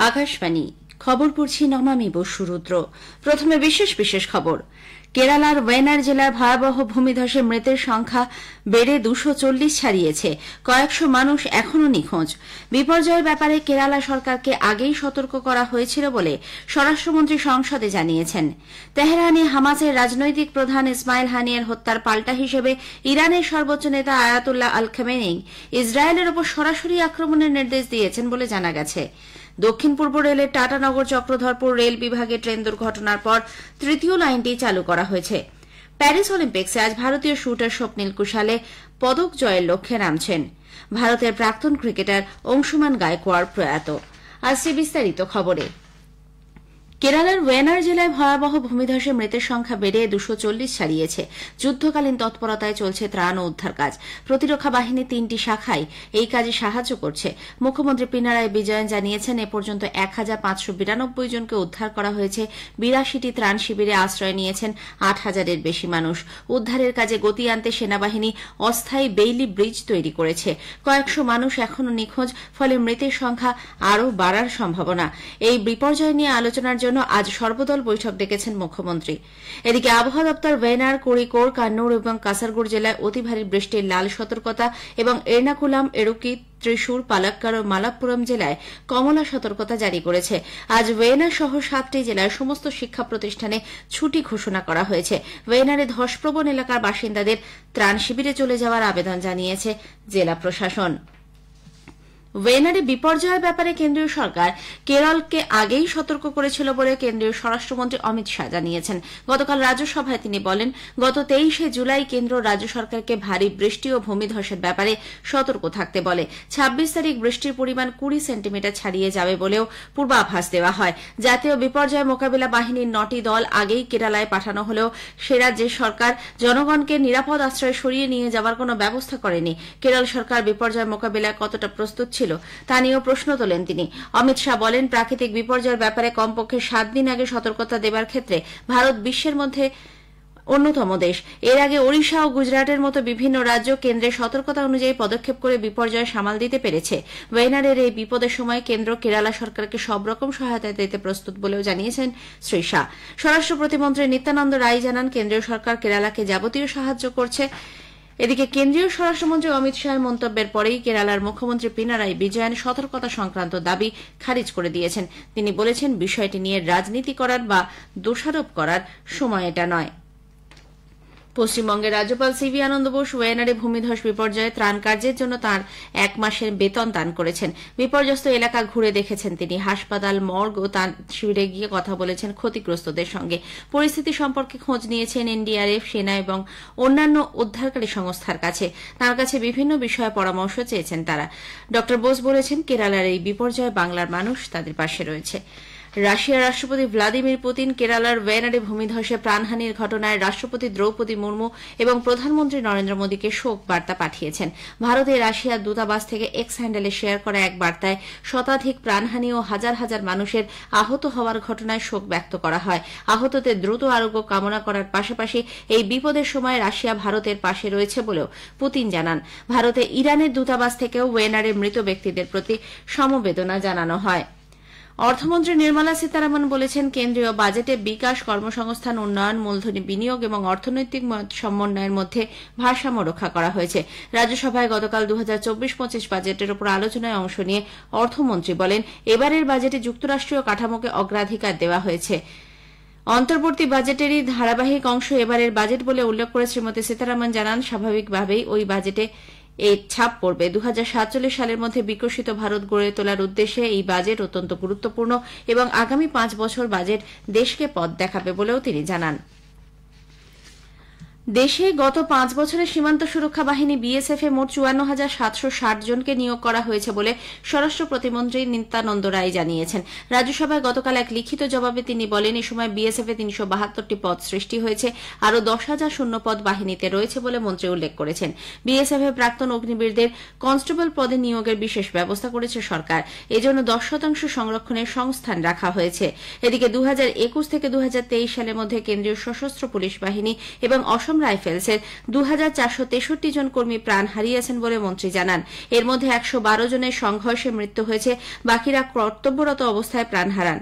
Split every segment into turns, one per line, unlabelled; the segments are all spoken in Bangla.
আকাশবাণী খবর পড়ছি নমামি বসুরুদ্র। প্রথমে বিশেষ খবর। কেরালার ওয়েনার জেলার ভয়াবহ ভূমিধসে মৃতের সংখ্যা বেড়ে 240 ছাড়িয়েছে। কয়েকশো মানুষ এখনও নিখোঁজ। বিপর্যয়ের ব্যাপারে কেরালা সরকারকে আগেই সতর্ক করা হয়েছিল বলে স্বরাষ্ট্রমন্ত্রী সংসদে জানিয়েছেন। তেহরানে হামাসের রাজনৈতিক প্রধান ইসমাইল হানিয়ের হত্যার পাল্টা হিসেবে ইরানের সর্বোচ্চ নেতা আয়াতুল্লাহ আল খামেনি ইসরায়েলের ওপর সরাসরি আক্রমণের নির্দেশ দিয়েছেন বলে জানা গেছে। দক্ষিণ পূর্ব রেলের টাটানগর চক্রধরপুর রেল বিভাগে ট্রেন দুর্ঘটনার পর তৃতীয় লাইনটি চালু করা হয়েছে। প্যারিস অলিম্পিক্সে আজ ভারতীয় শুটার স্বপ্নিল কুশালে পদক জয়ের লক্ষ্যে নামছেন। ভারতের প্রাক্তন ক্রিকেটার অংশুমান গায়কোয়াড় প্রয়াত। আসছে বিস্তারিত খবরে। কেরালার ওয়েনার জেলায় ভয়াবহ ভূমিধসে মৃতের সংখ্যা বেড়ে 240 ছাড়িয়েছে। যুদ্ধকালীন তৎপরতায় চলছে ত্রাণ ও উদ্ধার কাজ। প্রতিরক্ষা বাহিনী 3টি শাখায় এই কাজে সাহায্য করছে। মুখ্যমন্ত্রী পিনারাই বিজয়ন জানিয়েছেন, এ পর্যন্ত 1592 জনকে উদ্ধার করা হয়েছে। 82টি ত্রাণ শিবিরে আশ্রয় নিয়েছেন 8000-এর বেশি মানুষ। উদ্ধারের কাজে গতি আনতে সেনাবাহিনী অস্থায়ী বেইলি ব্রিজ তৈরি করেছে। কয়েকশো মানুষ এখনও নিখোঁজ, ফলে মৃতের সংখ্যা আরও বাড়ার সম্ভাবনা। এই বিপর্যয় নিয়ে আলোচনার জন্য আজ সর্বদল বৈঠক ডেকেছেন মুখ্যমন্ত্রী। এদিকে আবহাওয়া দপ্তর ওয়েনার, কোড়িকোড়, কান্নুর এবং কাসারগোড় জেলায় অতি ভারী বৃষ্টির লাল সতর্কতা এবং এর্নাকুলাম, এড়ুকি, ত্রিশূর, পালাক্কাড় ও মালাপ্পুরম জেলায় কমলা সতর্কতা জারি করেছে। আজ ওয়েনার সহ 7টি জেলার সমস্ত শিক্ষা প্রতিষ্ঠানে ছুটি ঘোষণা করা হয়েছে। ওয়েনারে ধসপ্রবণ এলাকার বাসিন্দাদের ত্রাণ শিবিরে চলে যাওয়ার আবেদন জানিয়েছে জেলা প্রশাসন। ওয়েনারে বিপর্যয়ের ব্যাপারে কেন্দ্রীয় সরকার কেরলকে আগেই সতর্ক করেছিল বলে কেন্দ্রীয় স্বরাষ্ট্রমন্ত্রী অমিত শাহ জানিয়েছেন। গতকাল রাজ্যসভায় তিনি বলেন, গত 23শে জুলাই কেন্দ্র রাজ্য সরকারকে ভারী বৃষ্টি ও ভূমিধসের ব্যাপারে সতর্ক থাকতে বলে। 26 তারিখ বৃষ্টির পরিমাণ 20 সেন্টিমিটার ছাড়িয়ে যাবে বলেও পূর্বাভাস দেওয়া হয়। জাতীয় বিপর্যয় মোকাবিলা বাহিনীর 9টি দল আগেই কেরালায় পাঠানো হলেও সে রাজ্যের সরকার জনগণকে নিরাপদ আশ্রয়ে সরিয়ে নিয়ে যাওয়ার কোনো ব্যবস্থা করেনি। কেরল সরকার বিপর্যয় মোকাবিলায় কতটা প্রস্তুত ছিল তা নিয়েও প্রশ্ন তোলেন তিনি। অমিত শাহ বলেন, প্রাকৃতিক বিপর্যয়ের ব্যাপারে কমপক্ষে 7 দিন আগে সতর্কতা দেবার ক্ষেত্রে ভারত বিশ্বের মধ্যে অন্যতম দেশ। এর আগে ওড়িশা ও গুজরাটের মতো বিভিন্ন রাজ্য কেন্দ্রের সতর্কতা অনুযায়ী পদক্ষেপ করে বিপর্যয় সামাল দিতে পেরেছে। ওয়েনারের এই বিপদের সময় কেন্দ্র কেরালা সরকারকে সব রকম সহায়তা দিতে প্রস্তুত বলেও জানিয়েছেন শ্রী শাহ। স্বরাষ্ট্র প্রতিমন্ত্রী নিত্যানন্দ রায় জানান, কেন্দ্রীয় সরকার কেরালাকে যাবতীয় সাহায্য করছে। এদিকে কেন্দ্রীয় স্বরাষ্ট্রমন্ত্রী অমিত শাহের মন্তব্যের পরেই কেরালার মুখ্যমন্ত্রী পিনারাই বিজয়ন সতর্কতা সংক্রান্ত দাবি খারিজ করে দিয়েছেন। তিনি বলেছেন, বিষয়টি নিয়ে রাজনীতি করার বা দোষারোপ করার সময় এটা নয়। পশ্চিমবঙ্গের রাজ্যপাল সিভি আনন্দ বোস ওয়েনারে ভূমিধস বিপর্যয়ে ত্রাণ কার্যের জন্য তাঁর 1 মাসের বেতন দান করেছেন। বিপর্যস্ত এলাকা ঘুরে দেখেছেন তিনি। হাসপাতাল, মর্গ ও ত্রাণ শিবিরে গিয়ে কথা বলেছেন ক্ষতিগ্রস্তদের সঙ্গে। পরিস্থিতি সম্পর্কে খোঁজ নিয়েছেন এনডিআরএফ, সেনা এবং অন্যান্য উদ্ধারকারী সংস্থার কাছে। তাঁর কাছে বিভিন্ন বিষয়ে পরামর্শ চেয়েছেন তারা। ড বোস বলেছেন, কেরালার এই বিপর্যয়ে বাংলার মানুষ তাদের পাশে রয়েছে। রাশিয়ার রাষ্ট্রপতি ভ্লাদিমির পুতিন কেরালার ওয়েনারে ভূমিধসে প্রাণহানির ঘটনায় রাষ্ট্রপতি দ্রৌপদী মুর্মু এবং প্রধানমন্ত্রী নরেন্দ্র মোদীকে শোক বার্তা পাঠিয়েছেন। ভারতে রাশিয়ার দূতাবাস থেকে এক্স হ্যান্ডেলে শেয়ার করা এক বার্তায় শতাধিক প্রাণহানি ও হাজার হাজার মানুষের আহত হওয়ার ঘটনায় শোক ব্যক্ত করা হয়। আহতদের দ্রুত আরোগ্য কামনা করার পাশাপাশি এই বিপদের সময় রাশিয়া ভারতের পাশে রয়েছে বলেও পুতিন জানান। ভারতে ইরানের দূতাবাস থেকেও ওয়েনারে মৃত ব্যক্তিদের প্রতি সমবেদনা জানানো হয়। অর্থমন্ত্রী নির্মলা সীতারামন বলেছেন, কেন্দ্রীয় বাজেটে বিকাশ, কর্মসংস্থান, উন্নয়ন, মূলধনী বিনিয়োগ এবং অর্থনৈতিক সমন্বয়ের মধ্যে ভারসাম্য রক্ষা করা হয়েছে। রাজ্যসভায় গতকাল 2024-25 বাজেটের উপর আলোচনায় অংশ নিয়ে অর্থমন্ত্রী বলেন, এবারের বাজেটে যুক্তরাষ্ট্রীয় কাঠামোকে অগ্রাধিকার দেওয়া হয়েছে। অন্তর্বর্তী বাজেটেরই ধারাবাহিক অংশ এবারের বাজেট বলে উল্লেখ করে শ্রীমতী সীতারামন জানান, স্বাভাবিকভাবেই ওই বাজেটে এই ছাপ পড়বে। 2047 সালের মধ্যে বিকশিত ভারত গড়ে তোলার উদ্দেশ্যে এই বাজেট অত্যন্ত গুরুত্বপূর্ণ এবং আগামী 5 বছর বাজেট দেশকে পথ দেখাবে বলেও তিনি জানান। দেশে গত 5 বছরে সীমান্ত সুরক্ষা বাহিনী বিএসএফ এ মোট 54,760 জনকে নিয়োগ করা হয়েছে বলে স্বরাষ্ট্র প্রতিমন্ত্রী নিত্যানন্দ রায় জানিয়েছেন। রাজ্যসভায় গতকাল এক লিখিত জবাবে তিনি বলেন, এই সময় বিএসএফ এ 372টি পদ সৃষ্টি হয়েছে। আরও 10,000 শূন্য পদ বাহিনীতে রয়েছে বলে মন্ত্রী উল্লেখ করেছেন। বিএসএফ এর প্রাক্তন অগ্নিবীরদের কনস্টেবল পদে নিয়োগের বিশেষ ব্যবস্থা করেছে সরকার। এজন্য 10% সংরক্ষণের সংস্থান রাখা হয়েছে। এদিকে 2021 থেকে 2023 সালের মধ্যে কেন্দ্রীয় সশস্ত্র পুলিশ বাহিনী এবং অসম অসম রাইফেলসের 2463 জন কর্মী প্রাণ হারিয়েছেন বলে মন্ত্রী জানান। এর মধ্যে 112 জনের সংঘর্ষে মৃত্যু হয়েছে, বাকিরা কর্তব্যরত অবস্থায় প্রাণ হারান।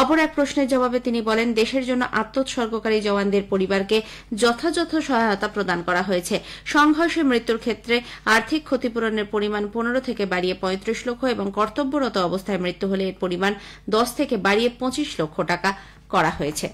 অপর এক প্রশ্নের জবাবে তিনি বলেন, দেশের জন্য আত্মোৎসর্গকারী জওয়ানদের পরিবারকে যথাযথ সহায়তা প্রদান করা হয়েছে। সংঘর্ষে মৃত্যুর ক্ষেত্রে আর্থিক ক্ষতিপূরণের পরিমাণ 15 থেকে বাড়িয়ে 35 লক্ষ এবং কর্তব্যরত অবস্থায় মৃত্যু হলে এর পরিমাণ 10 থেকে বাড়িয়ে 25 লক্ষ টাকা করা হয়েছে।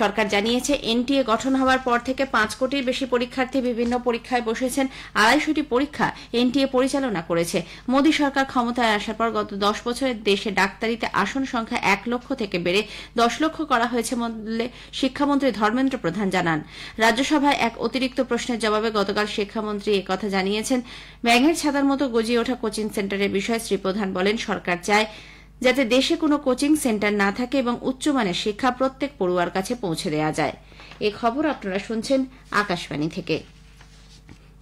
সরকার জানিয়েছে, এনটিএ গঠন হওয়ার পর থেকে 5 কোটির বেশি পরীক্ষার্থী বিভিন্ন পরীক্ষায় বসেছেন। 250টি পরীক্ষা এনটিএ পরিচালনা করেছে। মোদী সরকার ক্ষমতায় আসার পর গত 10 বছরে দেশে ডাক্তারিতে আসন সংখ্যা 1 লক্ষ থেকে বেড়ে 10 লক্ষ করা হয়েছে বলে শিক্ষামন্ত্রী ধর্মেন্দ্র প্রধান জানান। রাজ্যসভায় এক অতিরিক্ত প্রশ্নের জবাবে গতকাল শিক্ষামন্ত্রী একথা জানিয়েছেন। ব্যাঙের ছাতার মতো গজিয়ে ওঠা কোচিং সেন্টারের বিষয়ে শ্রী প্রধান বলেন, সরকার চায় যাতে দেশে কোনো কোচিং সেন্টার না থাকে এবং উচ্চমানের শিক্ষা প্রত্যেক পড়ুয়ার কাছে পৌঁছে দেওয়া যায়। এই খবর আপনারা শুনছেন আকাশবাণী থেকে।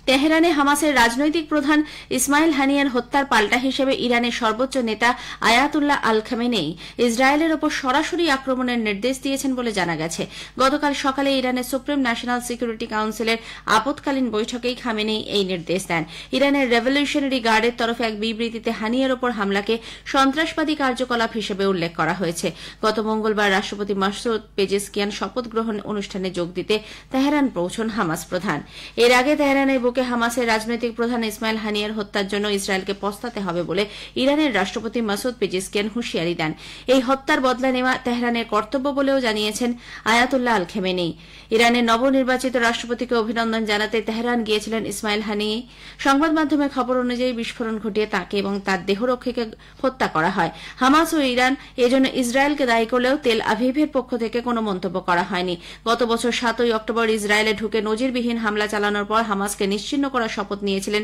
তেহরানে হামাসের রাজনৈতিক প্রধান ইসমাইল হানিয়ার হত্যার পাল্টা হিসেবে ইরানের সর্বোচ্চ নেতা আয়াতুল্লাহ আল খামেনেই ইসরায়েলের ওপর সরাসরি আক্রমণের নির্দেশ দিয়েছেন বলে জানা গেছে। গতকাল সকালে ইরানের সুপ্রিম ন্যাশনাল সিকিউরিটি কাউন্সিলের আপৎকালীন বৈঠকেই খামেনেই এই নির্দেশ দেন। ইরানের রেভলিউশনারি গার্ডের তরফে এক বিবৃতিতে হানিয়ার ওপর হামলাকে সন্ত্রাসবাদী কার্যকলাপ হিসেবে উল্লেখ করা হয়েছে। গত মঙ্গলবার রাষ্ট্রপতি মাসুদ পেজেশকিয়ান শপথ গ্রহণ অনুষ্ঠানে যোগ দিতে তেহরান পৌঁছন হামাস প্রধান। এর আগে তেহরানের বুকে হামাসের রাজনৈতিক প্রধান ইসমাইল হানিয়ার হত্যার জন্য ইসরায়েলকে পস্তাতে হবে বলে ইরানের রাষ্ট্রপতি মাসুদ পেজেশকিয়ান হুঁশিয়ারি দেন। এই হত্যার বদলা নেওয়া তেহরানের কর্তব্য বলেও জানিয়েছেন আয়াতুল্লাহ আল খামেনেই। ইরানের নবনির্বাচিত রাষ্ট্রপতিকে অভিনন্দন জানাতে তেহরান গিয়েছিলেন ইসমাইল হানিয়ে। সংবাদ মাধ্যমে খবর অনুযায়ী বিস্ফোরণ ঘটিয়ে তাকে এবং তার দেহরক্ষীকে হত্যা করা হয়। হামাস ও ইরান এজন্য ইসরায়েলকে দায়ী করলেও তেল আভিভের পক্ষ থেকে কোনো মন্তব্য করা হয়নি। গত বছর 7 অক্টোবর ইসরায়েলে ঢুকে নজিরবিহীন হামলা চালানোর পর হামাসকে নিশ্চিহ্ন করার শপথ নিয়েছিলেন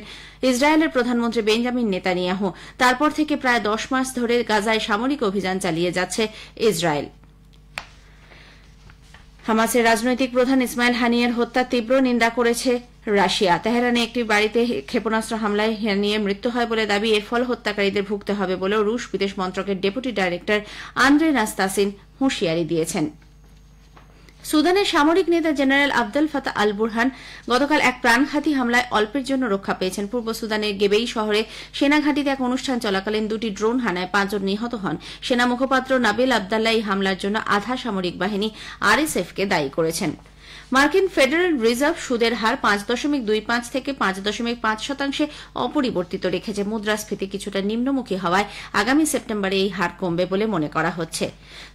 ইসরায়েলের প্রধানমন্ত্রী বেঞ্জামিন নেতানিয়াহু। তারপর থেকে প্রায় 10 মাস ধরে গাজায় সামরিক অভিযান চালিয়ে যাচ্ছে ইসরায়েল। হামাসের রাজনৈতিক প্রধান ইসমাইল হানিয়ার হত্যার তীব্র নিন্দা করেছে রাশিয়া। তেহরানে একটি বাড়িতে ক্ষেপণাস্ত্র হামলায় হানিয়ার মৃত্যু হয় বলে দাবি। এর ফল হত্যাকারীদের ভুগতে হবে বলেও রুশ বিদেশ মন্ত্রকের ডেপুটি ডাইরেক্টর আন্দ্রে নাস্তাসিন হুঁশিয়ারি দিয়েছেন। সুদানের সামরিক নেতা জেনারেল আবদেল ফাতাহ আল বুরহান গতকাল এক প্রাণঘাতী হামলায় অল্পের জন্য রক্ষা পেয়েছেন। পূর্ব সুদানের গেবেই শহরে সেনাঘাঁটিতে এক অনুষ্ঠান চলাকালীন 2টি ড্রোন হানায় 5 জন নিহত হন। সেনা মুখপাত্র নাবিল আবদাল্লাহ এই হামলার জন্য আধা সামরিক বাহিনী আরএসএফকে দায়ী করেছেন। মার্কিন ফেডারেল রিজার্ভ সুদের হার 5.25 থেকে 5.5% অপরিবর্তিত রেখেছে। মুদ্রাস্ফীতি কিছুটা নিম্নমুখী হওয়ায় আগামী সেপ্টেম্বরে এই হার কমবে বলে মনে করা হচ্ছে।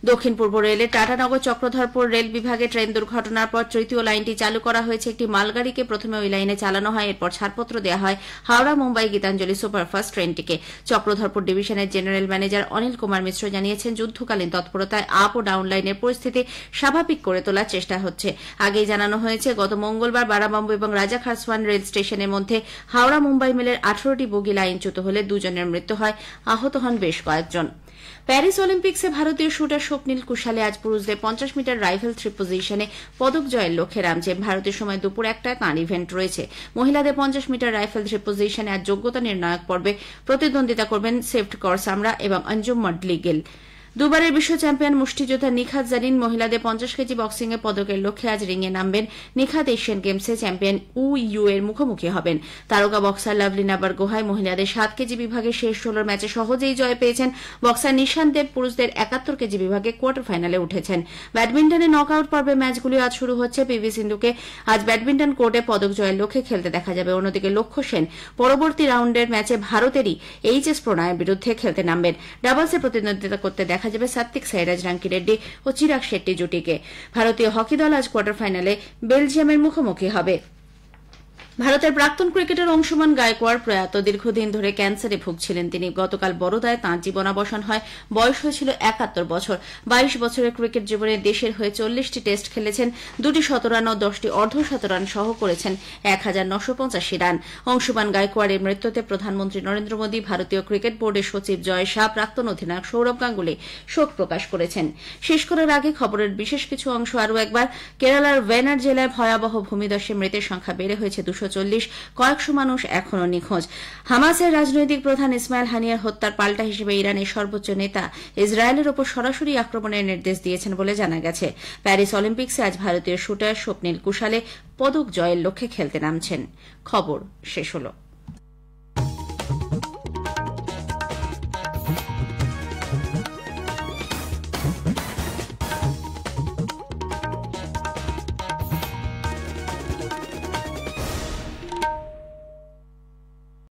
দক্ষিণ পূর্ব রেলের টাটানগর চক্রধরপুর রেল বিভাগে ট্রেন দুর্ঘটনার পর তৃতীয় লাইনটি চালু করা হয়েছে। একটি মালগাড়িকে প্রথমে ওই লাইনে চালানো হয়, এরপর ছাড়পত্র দেওয়া হয় হাওড়া মুম্বাই গীতাঞ্জলি সুপারফাস্ট ট্রেনটিকে। চক্রধরপুর ডিভিশনের জেনারেল ম্যানেজার অনিল কুমার মিশ্র জানিয়েছেন, যুদ্ধকালীন তৎপরতায় আপ ও ডাউন লাইনের পরিস্থিতি স্বাভাবিক করে তোলার চেষ্টা হচ্ছে। আগে জানানো হয়েছে, গত মঙ্গলবার বারাবাম্বু এবং রাজা খারসওয়ান রেল স্টেশনের মধ্যে হাওড়া মুম্বাই মেলের 18টি বগি লাইনচ্যুত হলে 2 জনের মৃত্যু হয়, আহত হন বেশ কয়েকজন। প্যারিস অলিম্পিক্সে ভারতীয় শুটার স্বপ্নিল কুশালে আজ পুরুষদের 50 মিটার রাইফেল থ্রি পজিশনে পদক জয়ের লক্ষ্যে নামছে। ভারতীয় সময় দুপুর 1টায় তাঁর ইভেন্ট রয়েছে। মহিলাদের 50 মিটার রাইফেল থ্রি পজিশনে আজ যোগ্যতা নির্ণায়ক পর্বে প্রতিদ্বন্দ্বিতা করবেন সেফট কর সামরা এবং অঞ্জুম মডলিগেল। দুবারের বিশ্ব চ্যাম্পিয়ন মুষ্টিযোদ্ধা নিখাত জারিন মহিলাদের 50 কেজি বক্সিংয়ে পদকের লক্ষ্যে আজ রিংয়ে নামবেন। নিখাত এশিয়ান গেমসে চ্যাম্পিয়ন ইউ এর মুখোমুখি হবেন। তারকা বক্সার লাভলিনা বরগোহাই মহিলাদের 7 কেজি বিভাগে শেষ 16 ম্যাচে সহজেই জয় পেয়েছেন। বক্সার নিশান্ত দেব পুরুষদের 71 কেজি বিভাগে কোয়ার্টার ফাইনালে উঠেছেন। ব্যাডমিন্টনে নকআউট পর্বের ম্যাচগুলি আজ শুরু হচ্ছে। পিভি সিন্ধুকে আজ ব্যাডমিন্টন কোর্টে পদক জয়ের লক্ষ্যে খেলতে দেখা যাবে। অন্যদিকে লক্ষ্য সেন পরবর্তী রাউন্ডের ম্যাচে ভারতেরই এইচএস প্রণয়ের বিরুদ্ধে খেলতে নামবেন। ডাবলসে প্রতিদ্বন্দ্বিতা করতে দেখা যাবে সাত্বিক সাইরাজ রাঙ্কি রেড্ডি ও চিরাগ শেট্টি জুটিকে। ভারতীয় হকি দল আজ কোয়ার্টার ফাইনালে বেলজিয়ামের মুখোমুখি হবে। ভারতের প্রাক্তন ক্রিকেটার অংশুমান গায়কোয়াড় প্রয়াত। দীর্ঘদিন ধরে ক্যান্সারে ভুগছিলেন তিনি। গতকাল বরোদায় তাঁর জীবনাবসান হয়। বয়স হয়েছিল 71 বছর। 22 বছরের ক্রিকেট জীবনে দেশের হয়ে 40টি টেস্ট খেলেছেন, 2টি শতরান ও 10টি অর্ধশতরান সহ করেছেন 1985 রান। অংশুমান গায়কোয়াড়ের মৃত্যুতে প্রধানমন্ত্রী নরেন্দ্র মোদী, ভারতীয় ক্রিকেট বোর্ডের সচিব জয় শাহ, প্রাক্তন অধিনায়ক সৌরভ গাঙ্গুলি শোক প্রকাশ করেছেন। শেষ করার আগে খবরের বিশেষ কিছু অংশ আরও একবার। কেরালার ওয়েনার জেলায় ভয়াবহ ভূমিধসে মৃতের সংখ্যা বেড়ে হয়েছে 240। 240, কয়েকশো মানুষ এখনও নিখোঁজ। হামাসের রাজনৈতিক প্রধান ইসমাইল হানিয়ার হত্যার পাল্টা হিসেবে ইরানের সর্বোচ্চ নেতা ইসরায়েলের ওপর সরাসরি আক্রমণের নির্দেশ দিয়েছেন বলে জানা গেছে। প্যারিস অলিম্পিক্সে আজ ভারতীয় শুটার স্বপ্নিল কুশালে পদক জয়ের লক্ষ্যে খেলতে নামছেন। খবর শেষ হলো।